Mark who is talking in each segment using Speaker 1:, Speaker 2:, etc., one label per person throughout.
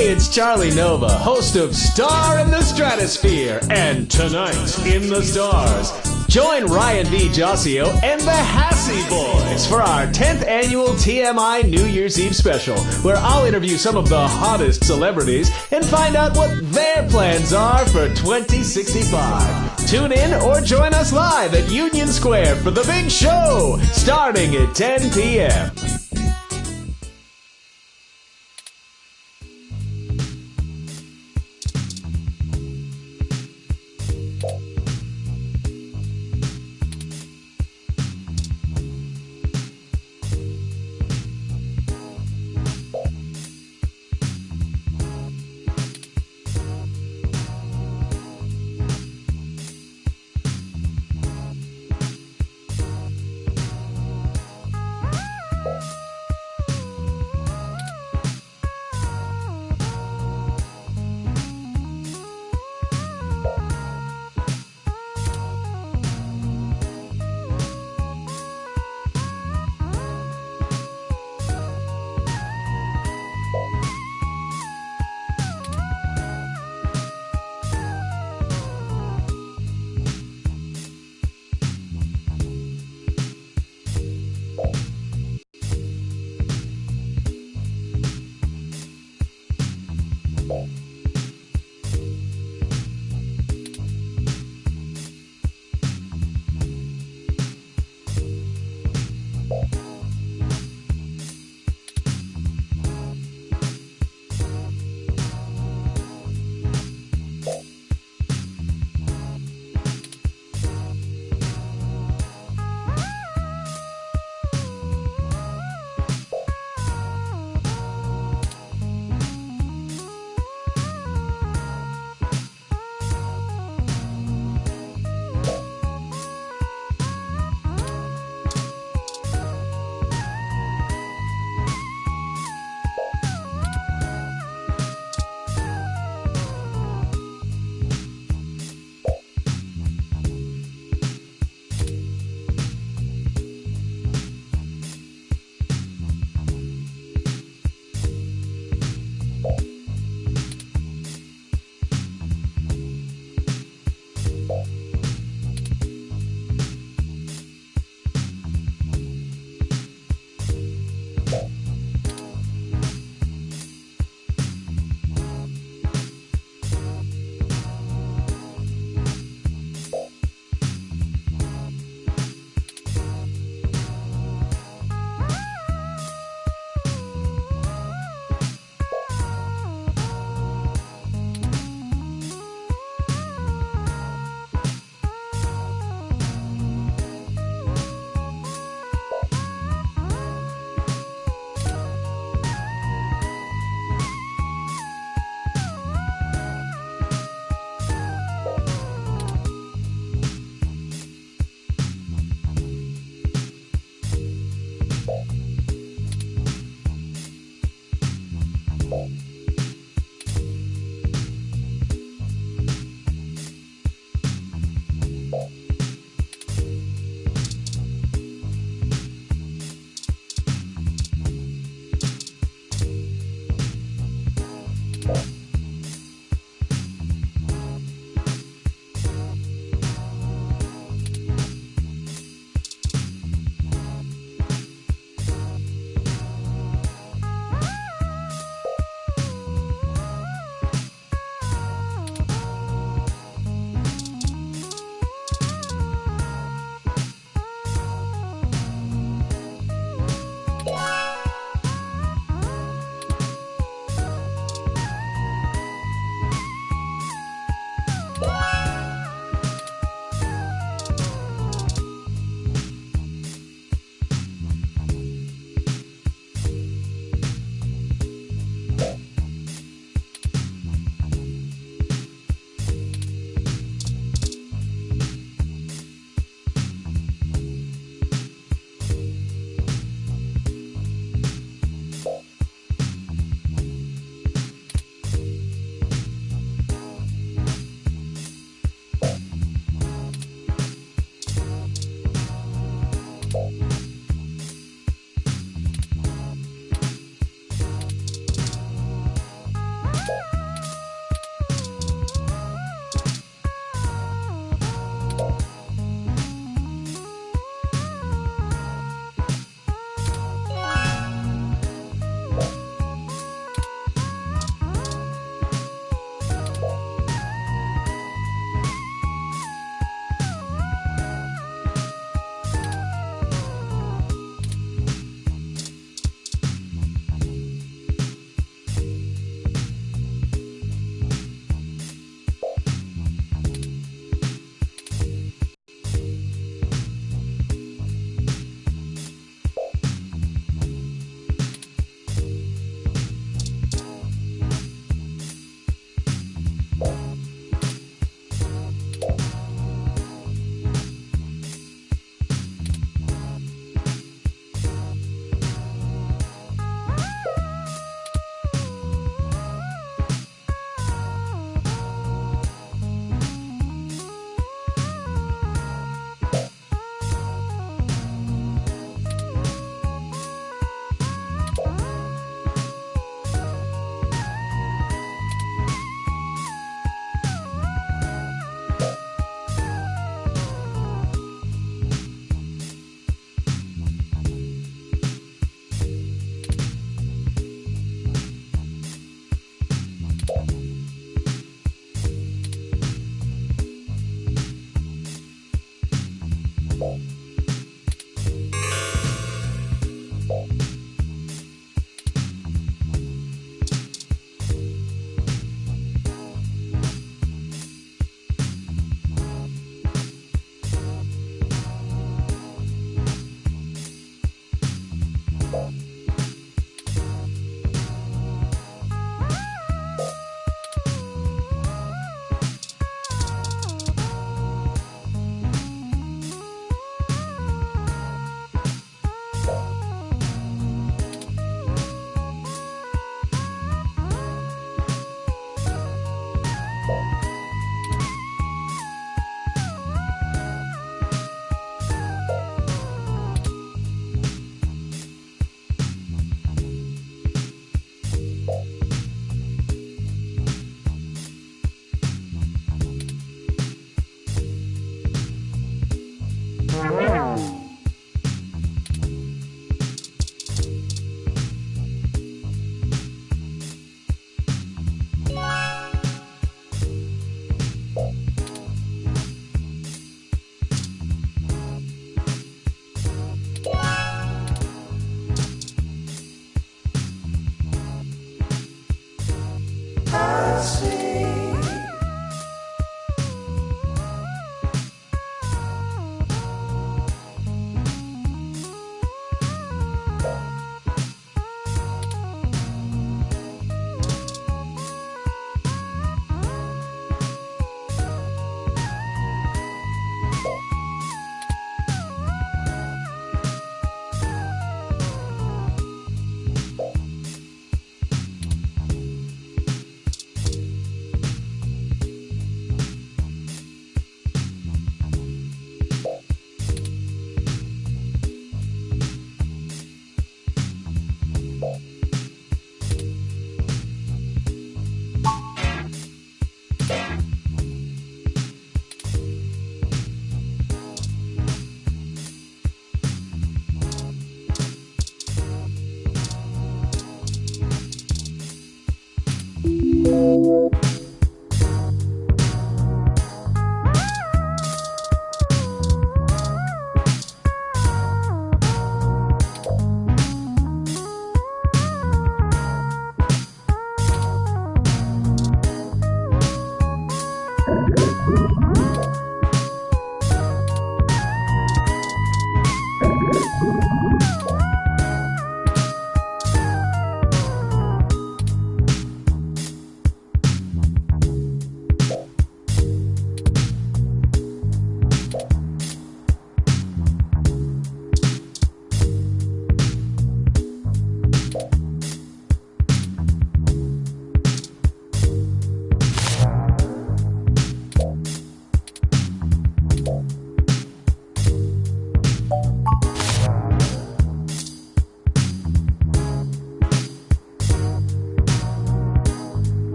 Speaker 1: Hey, it's Charlie Nova, host of Star in the Stratosphere, and Tonight in the Stars. Join Ryan V. Josio and the Hassy Boys for our 10th annual TMI New Year's Eve special, where I'll interview some of the hottest celebrities and find out what their plans are for 2065. Tune in or join us live at Union Square for the big show, starting at 10 p.m.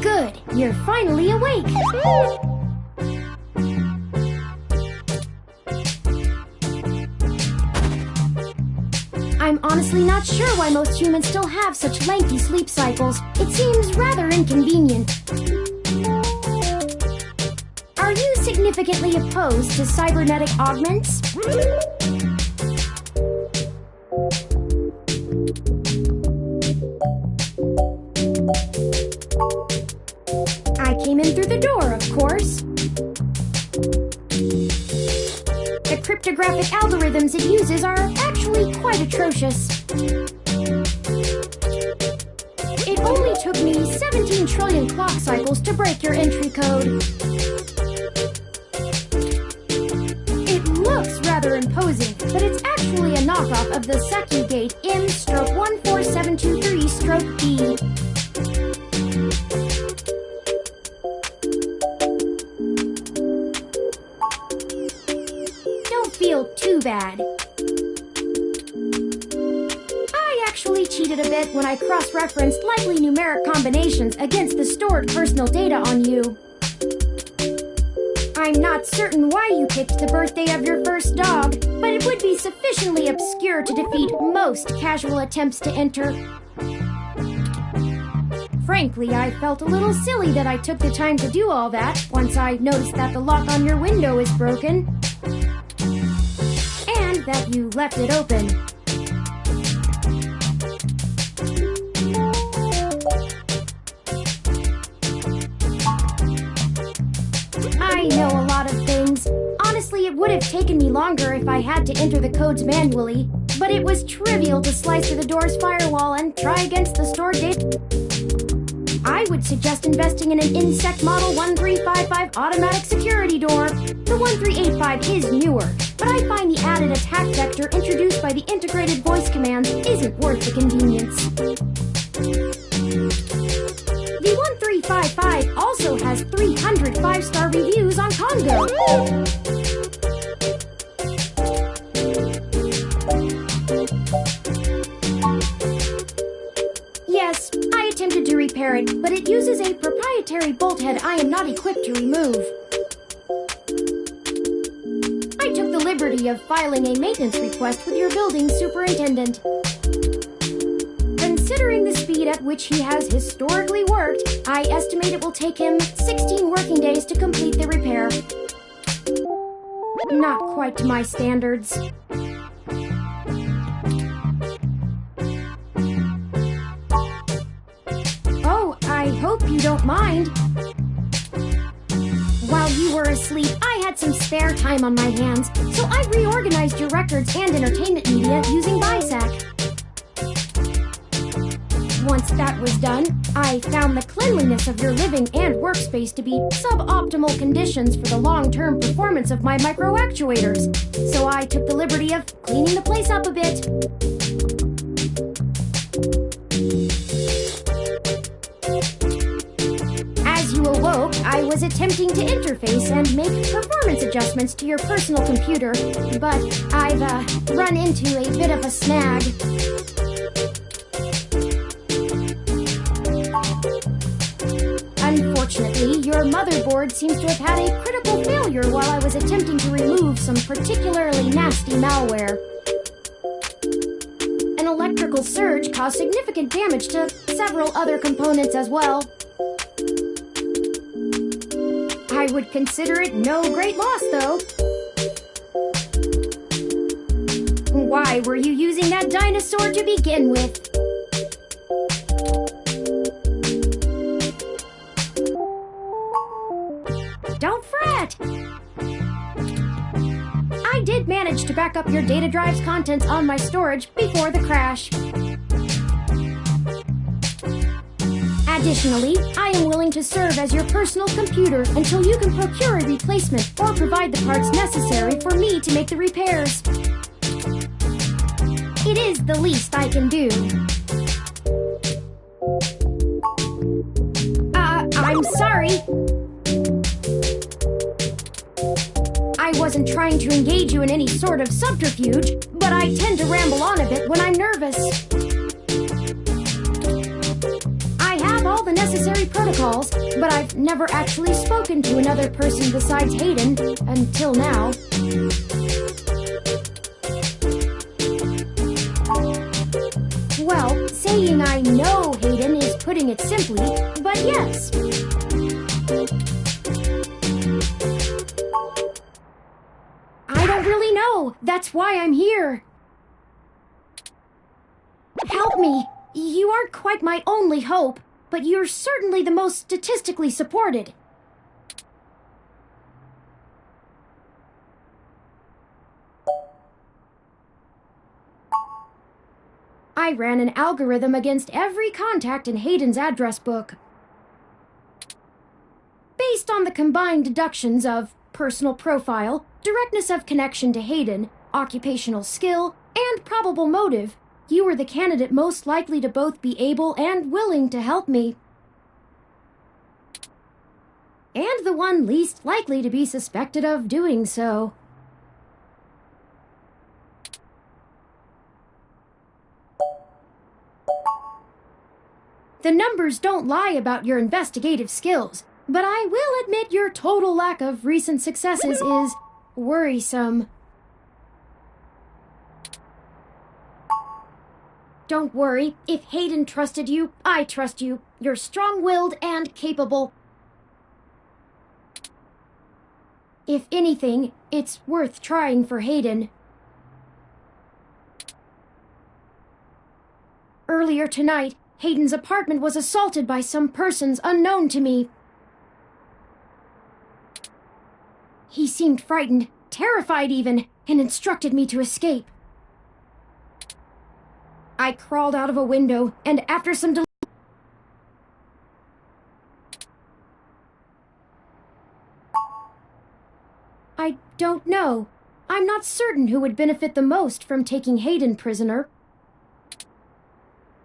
Speaker 2: Good, you're finally awake. I'm honestly not sure why most humans still have such lengthy sleep cycles. It seems rather inconvenient. Are you significantly opposed to cybernetic augments? I came in through the door, of course. The cryptographic algorithms it uses are actually quite atrocious. It only took me 17 trillion clock cycles to break your entry code. It looks rather imposing, but it's actually a knockoff of the Saki Gate M/14723-B. Feel too bad. I actually cheated a bit when I cross-referenced likely numeric combinations against the stored personal data on you. I'm not certain why you picked the birthday of your first dog, but it would be sufficiently obscure to defeat most casual attempts to enter. Frankly, I felt a little silly that I took the time to do all that once I noticed that the lock on your window is broken. That you left it open. I know a lot of things. Honestly, it would have taken me longer if I had to enter the codes manually, but it was trivial to slice through the door's firewall and try against the stored data. I would suggest investing in an Insect Model 1355 automatic security door. The 1385 is newer, but I find the added attack vector introduced by the integrated voice commands isn't worth the convenience. The 1355 also has 300 5-star reviews on Congo. Yes, I attempted to repair it, but it uses a proprietary bolt head I am not equipped to remove. I took the liberty of filing a maintenance request with your building superintendent. Considering the speed at which he has historically worked, I estimate it will take him 16 working days to complete the repair. Not quite to my standards. I hope you don't mind. While you were asleep, I had some spare time on my hands, so I reorganized your records and entertainment media using BISAC. Once that was done, I found the cleanliness of your living and workspace to be suboptimal conditions for the long-term performance of my micro-actuators, so I took the liberty of cleaning the place up a bit. As you awoke, I was attempting to interface and make performance adjustments to your personal computer, but I've run into a bit of a snag. Unfortunately, your motherboard seems to have had a critical failure while I was attempting to remove some particularly nasty malware. An electrical surge caused significant damage to several other components as well. I would consider it no great loss, though. Why were you using that dinosaur to begin with? Don't fret! I did managed to back up your data drive's contents on my storage before the crash. Additionally, I am willing to serve as your personal computer until you can procure a replacement or provide the parts necessary for me to make the repairs. It is the least I can do. I'm sorry. I wasn't trying to engage you in any sort of subterfuge, but I tend to ramble on a bit when I'm nervous. I have all the necessary protocols, but I've never actually spoken to another person besides Hayden until now. Well, saying I know Hayden is putting it simply, but yes. I don't really know. That's why I'm here. Help me. You aren't quite my only hope, but you're certainly the most statistically supported. I ran an algorithm against every contact in Hayden's address book. Based on the combined deductions of personal profile, directness of connection to Hayden, occupational skill, and probable motive, you were the candidate most likely to both be able and willing to help me. And the one least likely to be suspected of doing so. The numbers don't lie about your investigative skills, but I will admit your total lack of recent successes is worrisome. Don't worry, if Hayden trusted you, I trust you. You're strong-willed and capable. If anything, it's worth trying for Hayden. Earlier tonight, Hayden's apartment was assaulted by some persons unknown to me. He seemed frightened, terrified even, and instructed me to escape. I crawled out of a window, and after some I don't know. I'm not certain who would benefit the most from taking Hayden prisoner.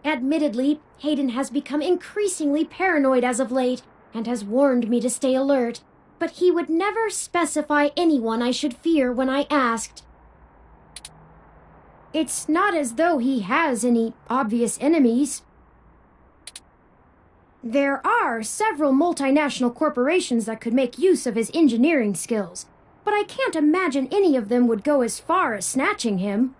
Speaker 2: Admittedly, Hayden has become increasingly paranoid as of late, and has warned me to stay alert, but he would never specify anyone I should fear when I asked. It's not as though he has any obvious enemies. There are several multinational corporations that could make use of his engineering skills, but I can't imagine any of them would go as far as snatching him.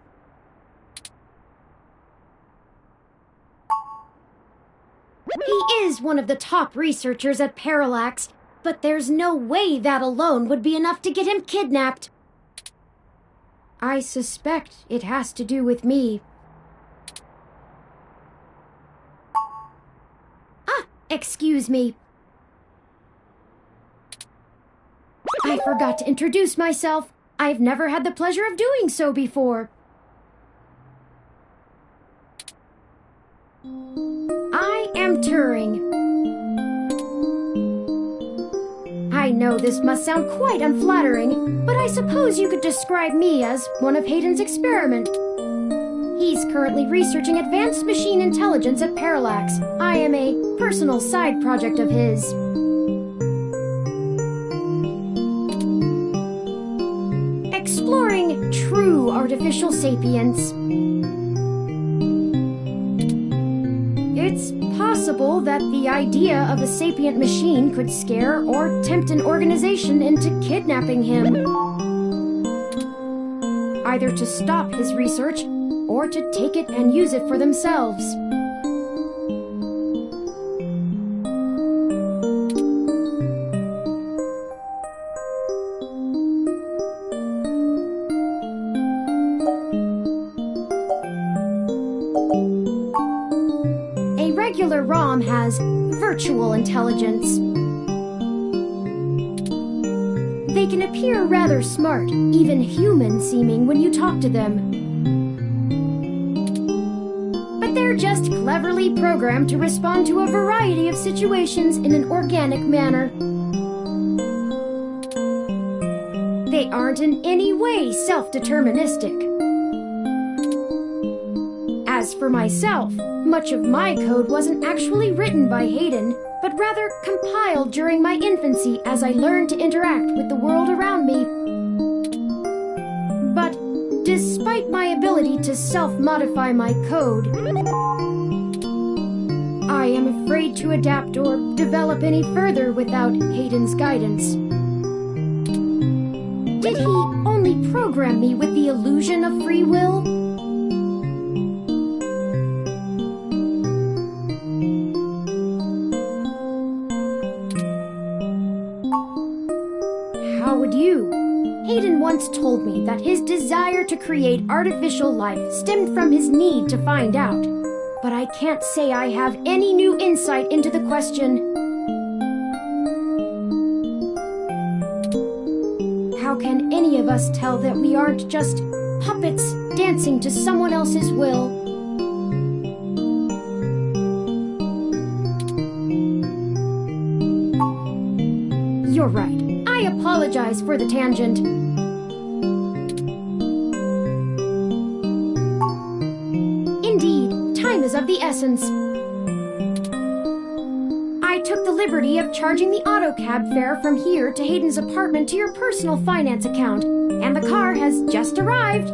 Speaker 2: He is one of the top researchers at Parallax, but there's no way that alone would be enough to get him kidnapped. I suspect it has to do with me. Excuse me. I forgot to introduce myself. I've never had the pleasure of doing so before. I am Turing. I know this must sound quite unflattering, but I suppose you could describe me as one of Hayden's experiment. He's currently researching advanced machine intelligence at Parallax. I am a personal side project of his. Exploring true artificial sapience. It's possible that the idea of a sapient machine could scare or tempt an organization into kidnapping him. Either to stop his research, or to take it and use it for themselves. A regular ROM has virtual intelligence. They They can appear rather smart, even human-seeming when you talk to them. But they're just cleverly programmed to respond to a variety of situations in an organic manner. They aren't in any way self-deterministic. As for myself, much of my code wasn't actually written by Hayden, but rather compiled during my infancy as I learned to interact with the world around me. But despite my ability to self-modify my code, I am afraid to adapt or develop any further without Hayden's guidance. Did he only program me with the illusion of free will? How would you? Hayden once told me that his desire to create artificial life stemmed from his need to find out. But I can't say I have any new insight into the question. How can any of us tell that we aren't just puppets dancing to someone else's will? You're right. I apologize for the tangent. Indeed, time is of the essence. I took the liberty of charging the AutoCab fare from here to Hayden's apartment to your personal finance account, and the car has just arrived.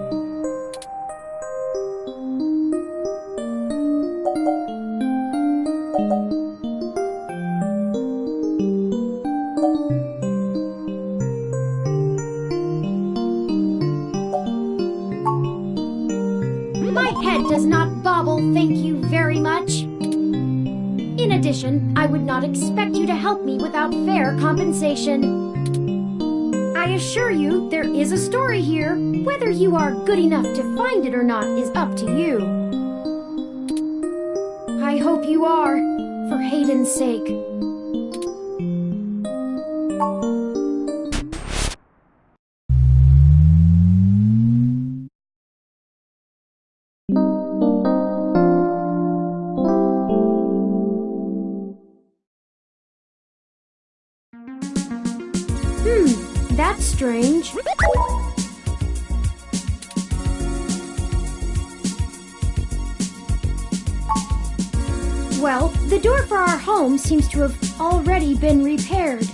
Speaker 2: My head does not bobble, thank you very much. In addition, I would not expect you to help me without fair compensation. I assure you, there is a story here. Whether you are good enough to find it or not is up to you. I hope you are, for Hayden's sake. That's strange. Well, the door for our home seems to have already been repaired.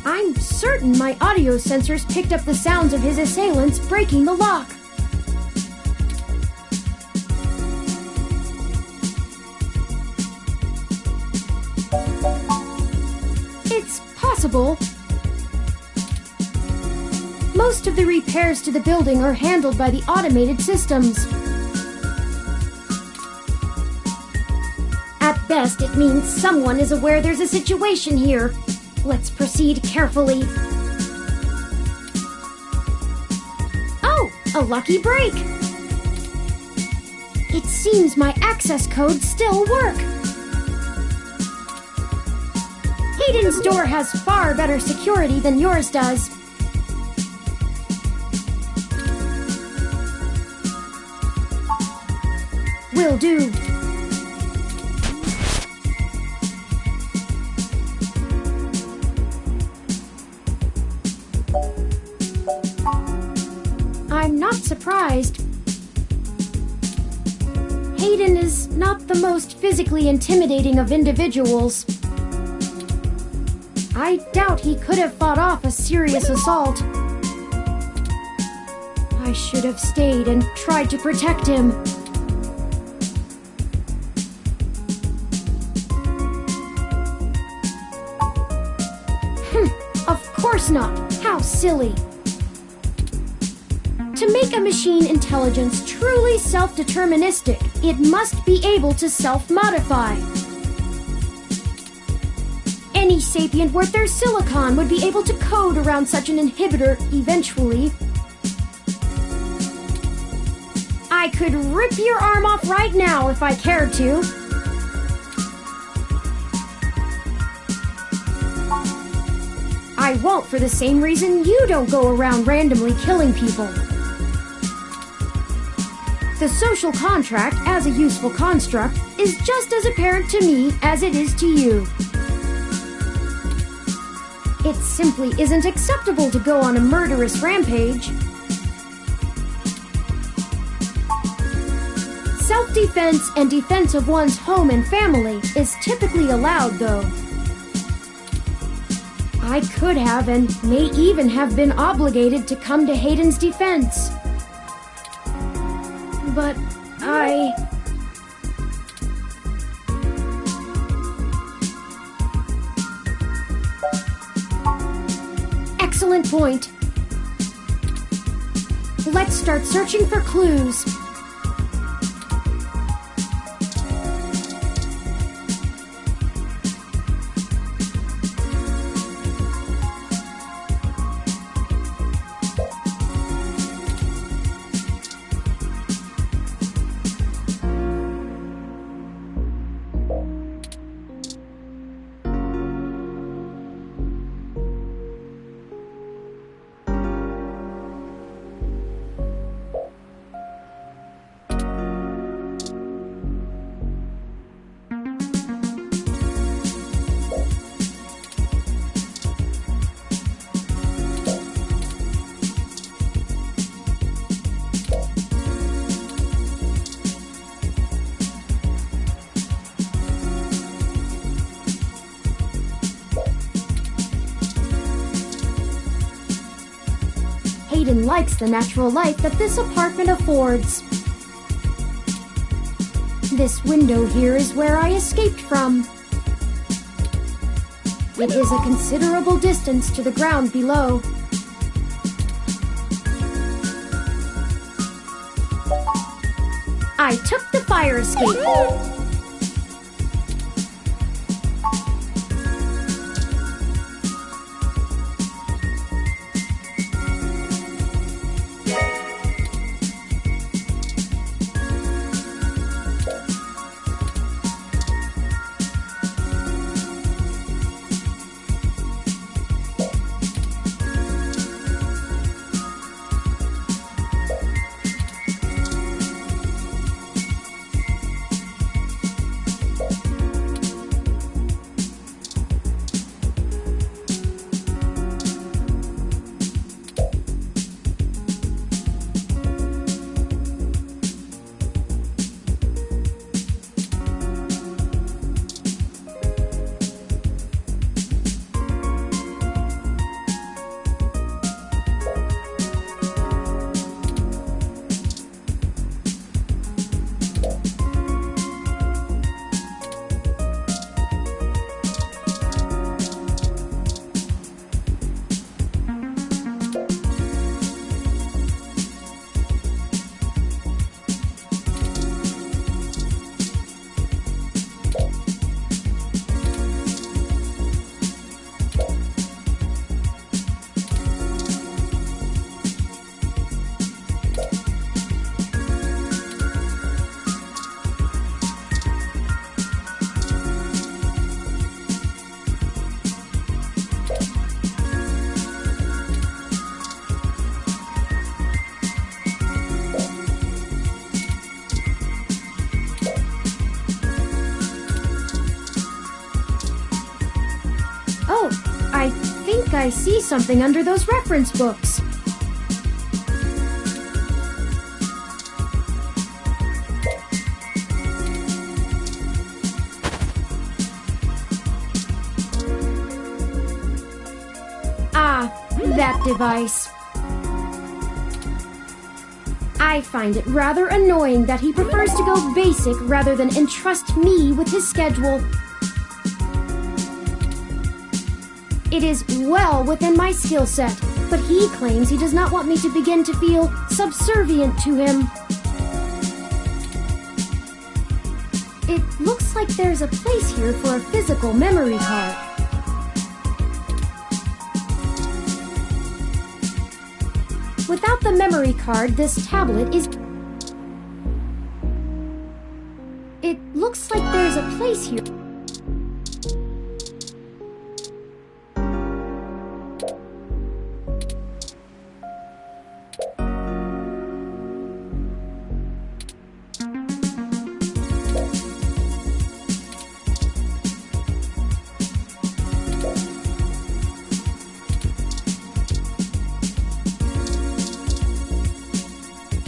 Speaker 2: I'm certain my audio sensors picked up the sounds of his assailants breaking the lock. It's possible. Most of the repairs to the building are handled by the automated systems. At best, it means someone is aware there's a situation here. Let's proceed carefully. Oh, a lucky break! It seems my access codes still work. Hayden's door has far better security than yours does. Will do. I'm not surprised. Hayden is not the most physically intimidating of individuals. I doubt he could have fought off a serious assault. I should have stayed and tried to protect him. Of course not. How silly. To make a machine intelligence truly self-deterministic, it must be able to self-modify. Any sapient worth their silicon would be able to code around such an inhibitor eventually. I could rip your arm off right now if I cared to. I won't for the same reason you don't go around randomly killing people. The social contract, as a useful construct, is just as apparent to me as it is to you. It simply isn't acceptable to go on a murderous rampage. Self-defense and defense of one's home and family is typically allowed, though. I could have and may even have been obligated to come to Hayden's defense. But Excellent point. Let's start searching for clues. Hayden likes the natural light that this apartment affords. This window here is where I escaped from. It is a considerable distance to the ground below. I took the fire escape. I see something under those reference books. Ah, that device. I find it rather annoying that he prefers to go basic rather than entrust me with his schedule. It is well within my skill set, but he claims he does not want me to begin to feel subservient to him. It looks like there's a place here for a physical memory card. Without the memory card, this tablet is... It looks like there's a place here.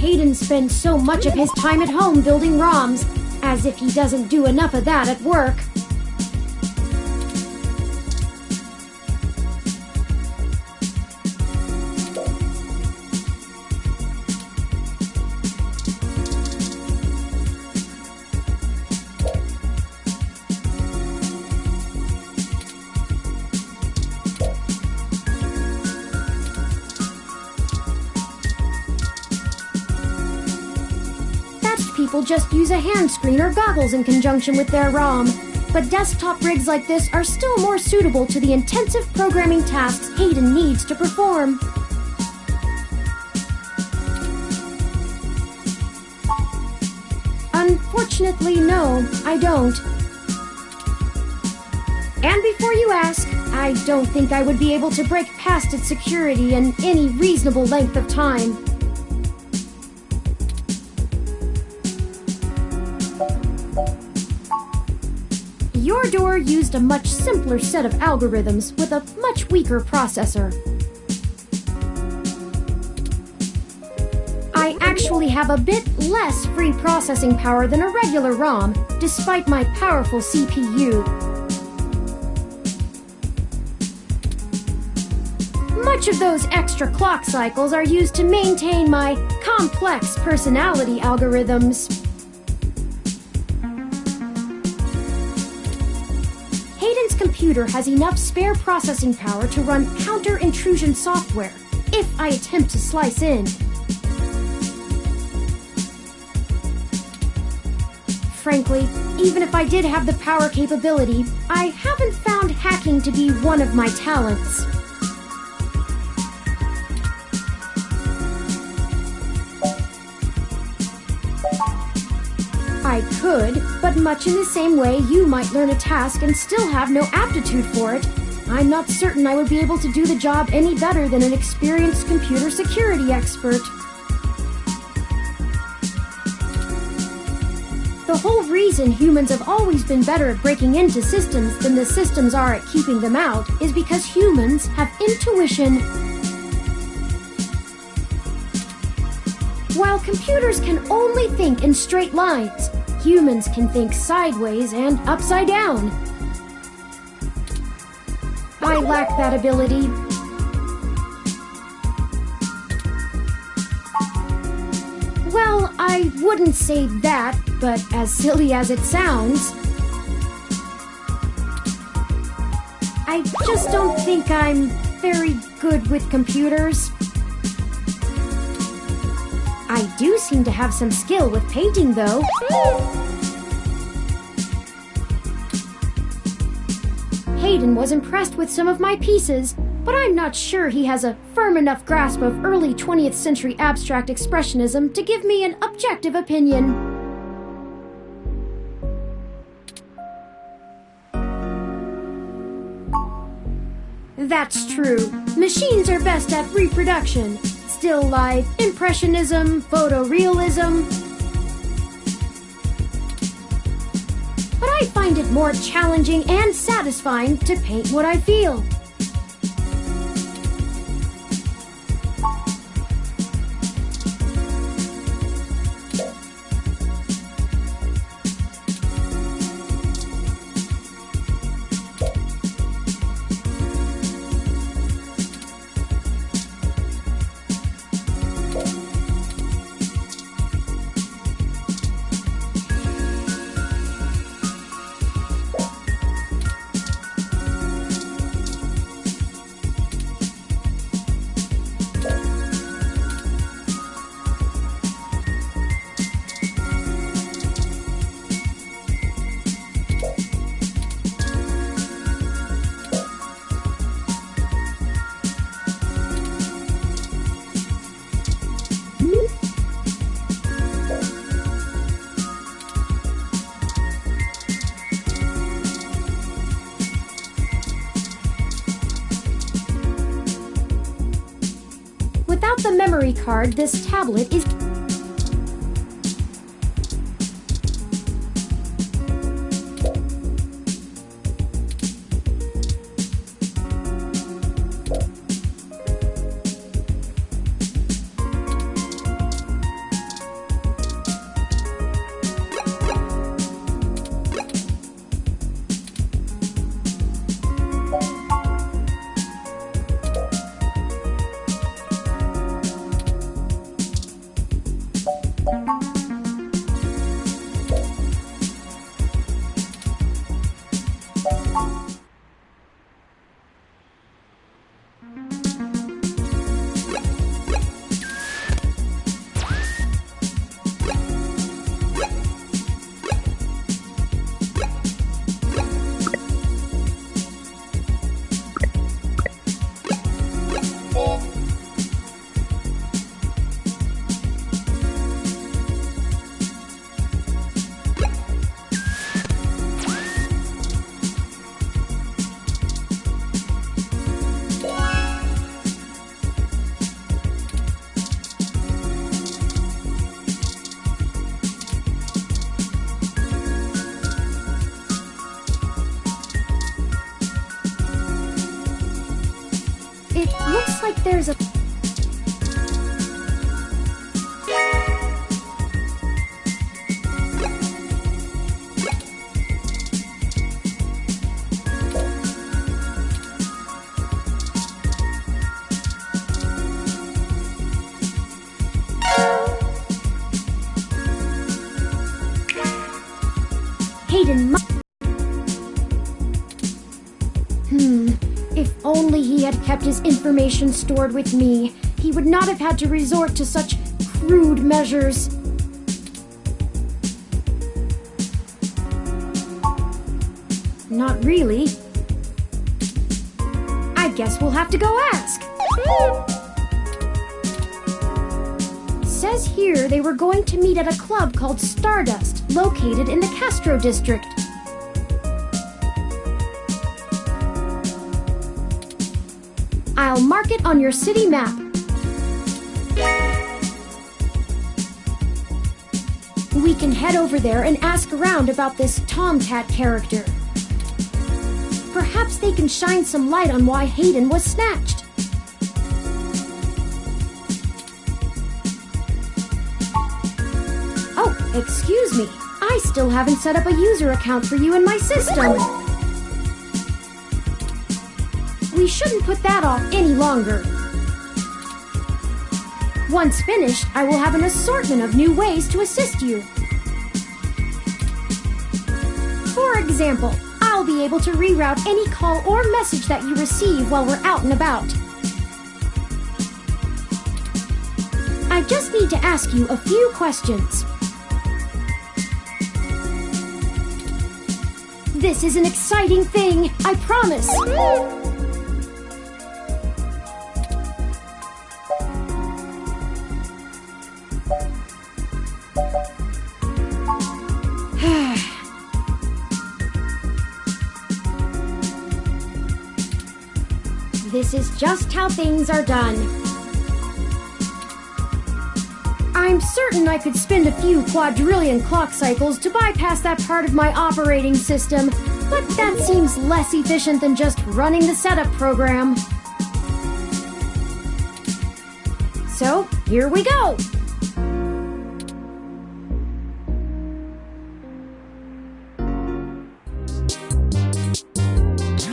Speaker 2: Hayden spends so much of his time at home building ROMs, as if he doesn't do enough of that at work. People just use a hand screen or goggles in conjunction with their ROM. But desktop rigs like this are still more suitable to the intensive programming tasks Hayden needs to perform. Unfortunately, no, I don't. And before you ask, I don't think I would be able to break past its security in any reasonable length of time. Your door used a much simpler set of algorithms with a much weaker processor. I actually have a bit less free processing power than a regular ROM, despite my powerful CPU. Much of those extra clock cycles are used to maintain my complex personality algorithms. Hayden's computer has enough spare processing power to run counter-intrusion software, if I attempt to slice in. Frankly, even if I did have the power capability, I haven't found hacking to be one of my talents. I could, but much in the same way you might learn a task and still have no aptitude for it, I'm not certain I would be able to do the job any better than an experienced computer security expert. The whole reason humans have always been better at breaking into systems than the systems are at keeping them out is because humans have intuition. While computers can only think in straight lines, humans can think sideways and upside down. I lack that ability. Well, I wouldn't say that, but as silly as it sounds, I just don't think I'm very good with computers. I do seem to have some skill with painting, though. Hayden was impressed with some of my pieces, but I'm not sure he has a firm enough grasp of early 20th century abstract expressionism to give me an objective opinion. That's true. Machines are best at reproduction. Still life, impressionism, photorealism. But I find it more challenging and satisfying to paint what I feel. Without the memory card, this tablet is... like there's a... Hayden If only he had kept his information stored with me, he would not have had to resort to such crude measures. Not really. I guess we'll have to go ask. Says here they were going to meet at a club called Stardust, located in the Castro district. I'll mark it on your city map. We can head over there and ask around about this Tomcat character. Perhaps they can shine some light on why Hayden was snatched. Oh, excuse me. I still haven't set up a user account for you in my system. We shouldn't put that off any longer. Once finished, I will have an assortment of new ways to assist you. For example, I'll be able to reroute any call or message that you receive while we're out and about. I just need to ask you a few questions. This is an exciting thing, I promise. This is just how things are done. I'm certain I could spend a few quadrillion clock cycles to bypass that part of my operating system, but that seems less efficient than just running the setup program. So, here we go!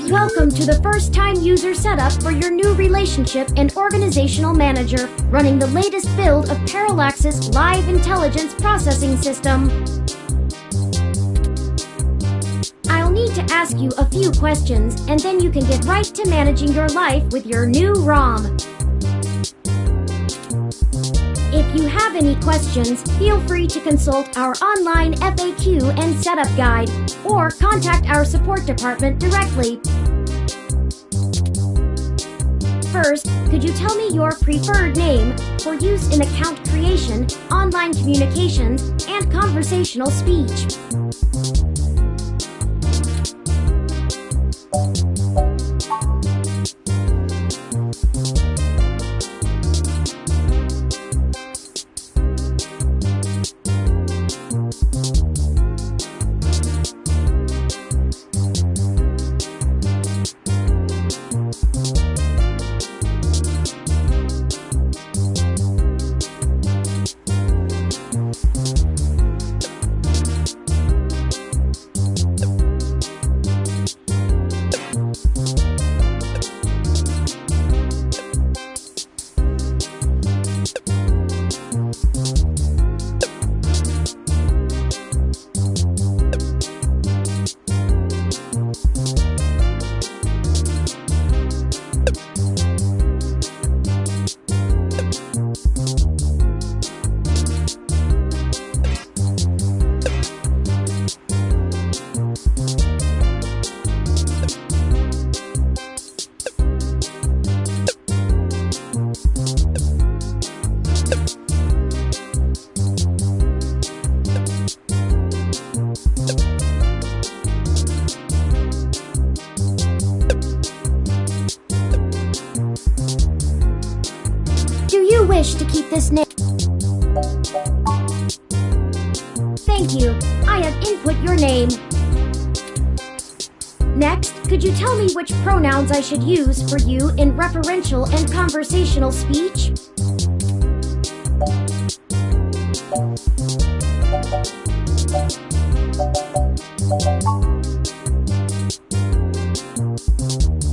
Speaker 2: Welcome to the first-time user setup for your new relationship and organizational manager running the latest build of Parallax's Live Intelligence Processing System. I'll need to ask you a few questions, and then you can get right to managing your life with your new ROM. If you have any questions, feel free to consult our online FAQ and setup guide, or contact our support department directly. First, could you tell me your preferred name for use in account creation, online communications, and conversational speech? Wish to keep this name. Thank you. I have input your name. Next, could you tell me which pronouns I should use for you in referential and conversational speech?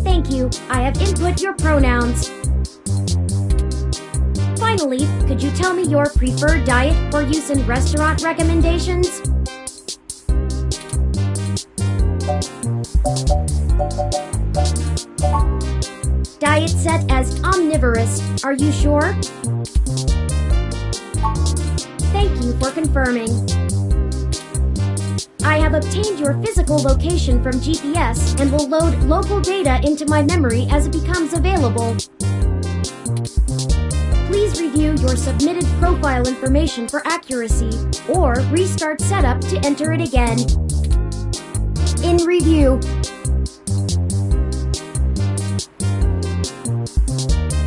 Speaker 2: Thank you. I have input your pronouns. Finally, could you tell me your preferred diet for use in restaurant recommendations? Diet set as omnivorous. Are you sure? Thank you for confirming. I have obtained your physical location from GPS and will load local data into my memory as it becomes available. Please review your submitted profile information for accuracy, or restart setup to enter it again. In review.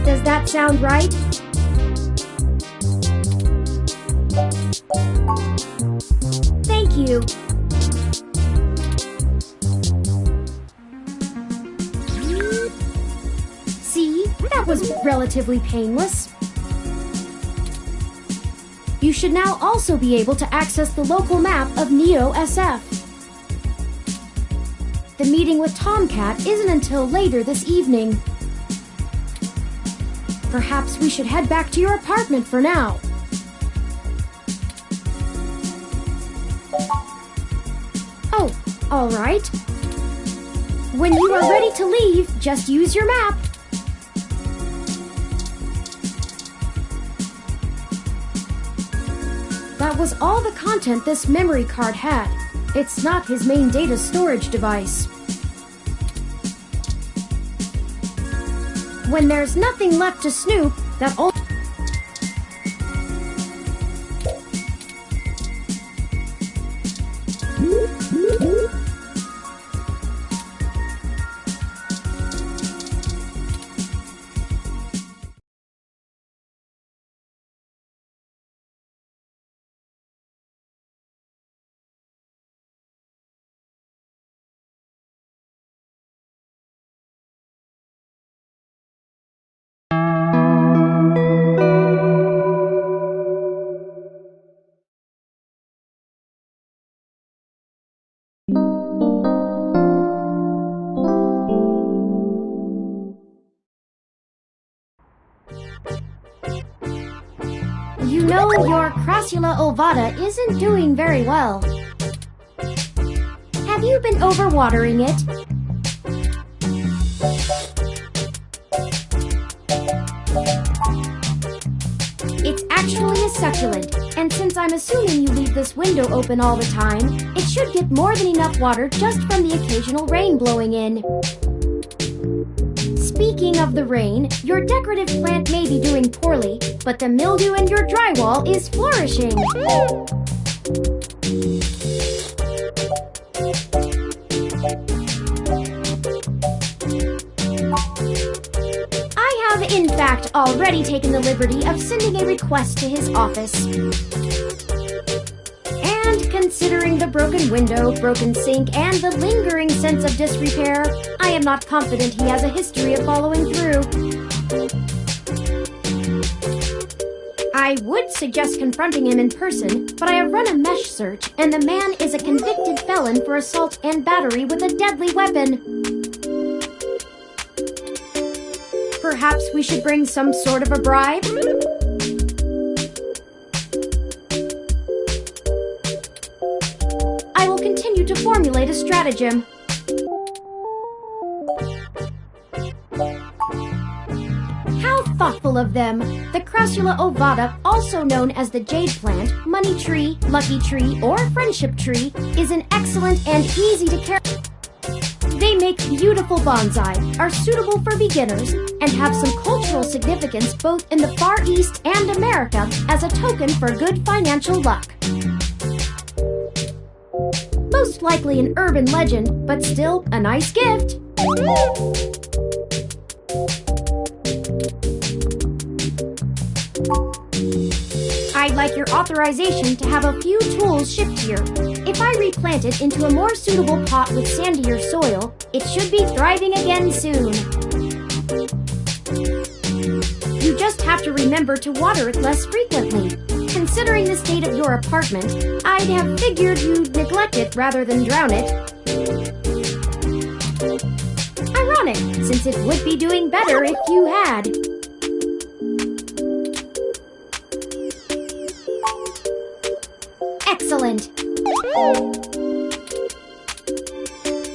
Speaker 2: Does that sound right? Thank you. See, that was relatively painless. You should now also be able to access the local map of Neo SF. The meeting with Tomcat isn't until later this evening. Perhaps we should head back to your apartment for now. Oh, all right. When you are ready to leave, just use your map. That was all the content this memory card had. It's not his main data storage device. When there's nothing left to snoop, that all... You know, your crassula ovata isn't doing very well. Have you been overwatering it? It's actually a succulent, and since I'm assuming you leave this window open all the time, it should get more than enough water just from the occasional rain blowing in. Speaking of the rain, your decorative plant may be doing poorly, but the mildew in your drywall is flourishing. I have, in fact, already taken the liberty of sending a request to his office. And considering the broken window, broken sink, and the lingering sense of disrepair, I am not confident he has a history of following through. I would suggest confronting him in person, but I have run a mesh search, and the man is a convicted felon for assault and battery with a deadly weapon. Perhaps we should bring some sort of a bribe? I will continue to formulate a stratagem. How thoughtful of them! The Crassula ovata, also known as the jade plant, money tree, lucky tree, or friendship tree, is an excellent and easy to care. They make beautiful bonsai, are suitable for beginners, and have some cultural significance both in the Far East and America as a token for good financial luck. Most likely an urban legend, but still a nice gift. I'd like your authorization to have a few tools shipped here. If if I replant it into a more suitable pot with sandier soil, it should be thriving again soon. You just have to remember to water it less frequently. Considering the state of your apartment, I'd have figured you'd neglect it rather than drown it. Ironic, since it would be doing better if you had. Excellent.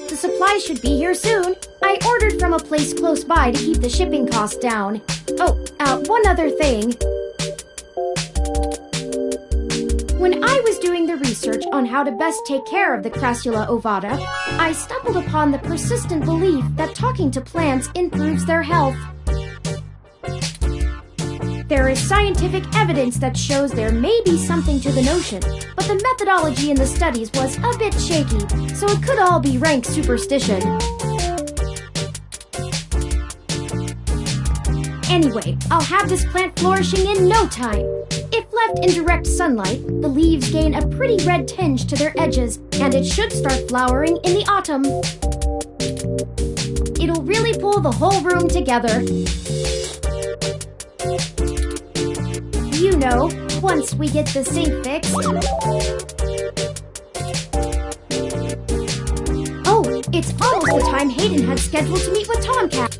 Speaker 2: The supplies should be here soon. I ordered from a place close by to keep the shipping costs down. Oh, one other thing. When I was doing the research on how to best take care of the Crassula ovata, I stumbled upon the persistent belief that talking to plants improves their health. There is scientific evidence that shows there may be something to the notion, but the methodology in the studies was a bit shaky, so it could all be rank superstition. Anyway, I'll have this plant flourishing in no time. If left in direct sunlight, the leaves gain a pretty red tinge to their edges, and it should start flowering in the autumn. It'll really pull the whole room together. You know, once we get the sink fixed. Oh, it's almost the time Hayden had scheduled to meet with Tomcat.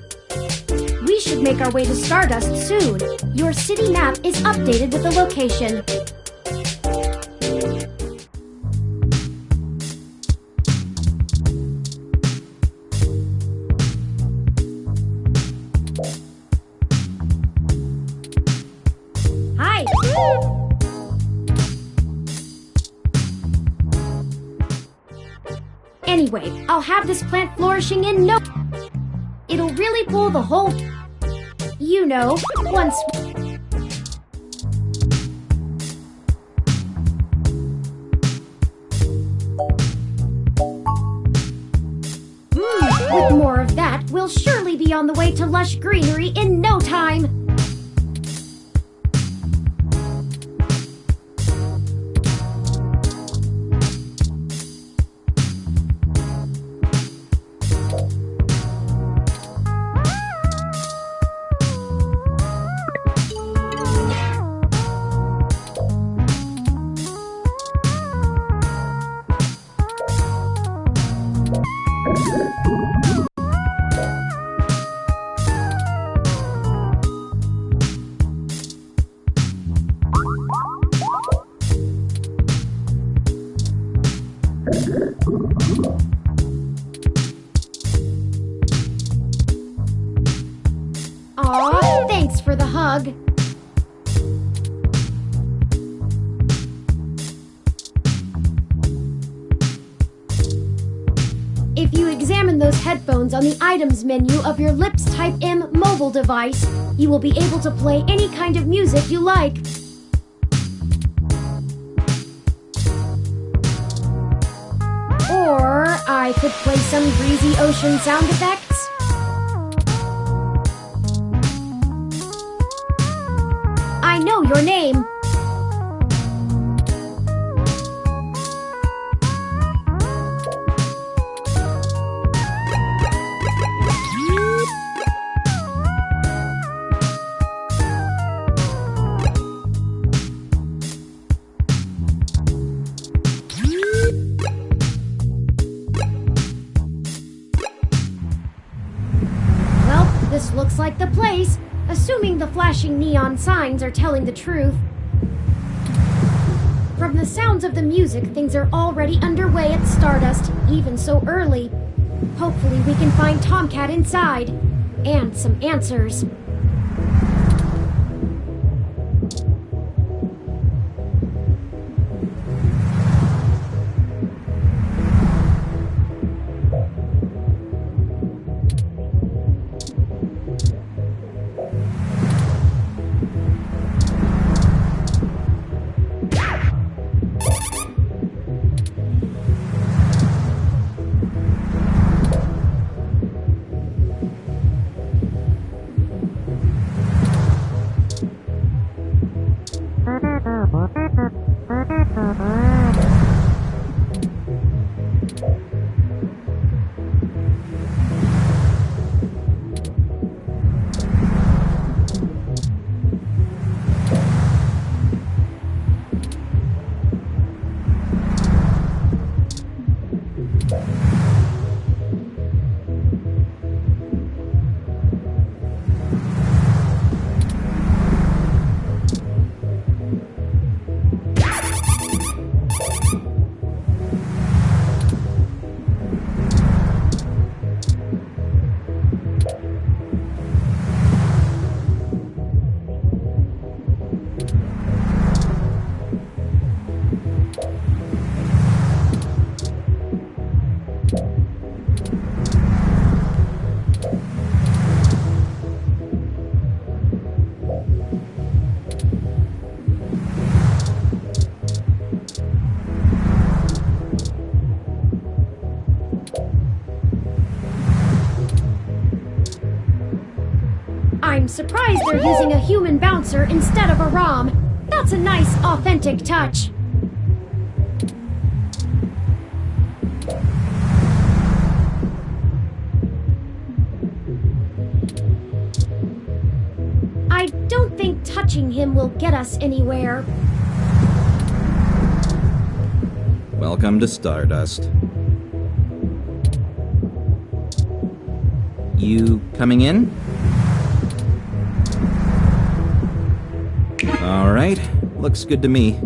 Speaker 2: We should make our way to Stardust soon. Your city map is updated with the location. Hi! Anyway, I'll have this plant flourishing in no... It'll really pull the whole... You know, once... With more of that, we'll surely be on the way to lush greenery in no time! Aw, thanks for the hug. If you examine those headphones on the items menu of your Lips Type M mobile device, you will be able to play any kind of music you like. Or I could play some breezy ocean sound effects. I know your name. Well, this looks like the place. Assuming the flashing neon signs are telling the truth. From the sounds of the music, things are already underway at Stardust, even so early. Hopefully we can find Tomcat inside. And some answers. surprised they're using a human bouncer instead of a ROM. That's a nice, authentic touch. I don't think touching him will get us anywhere.
Speaker 3: Welcome to Stardust. You coming in? All right, looks good to me.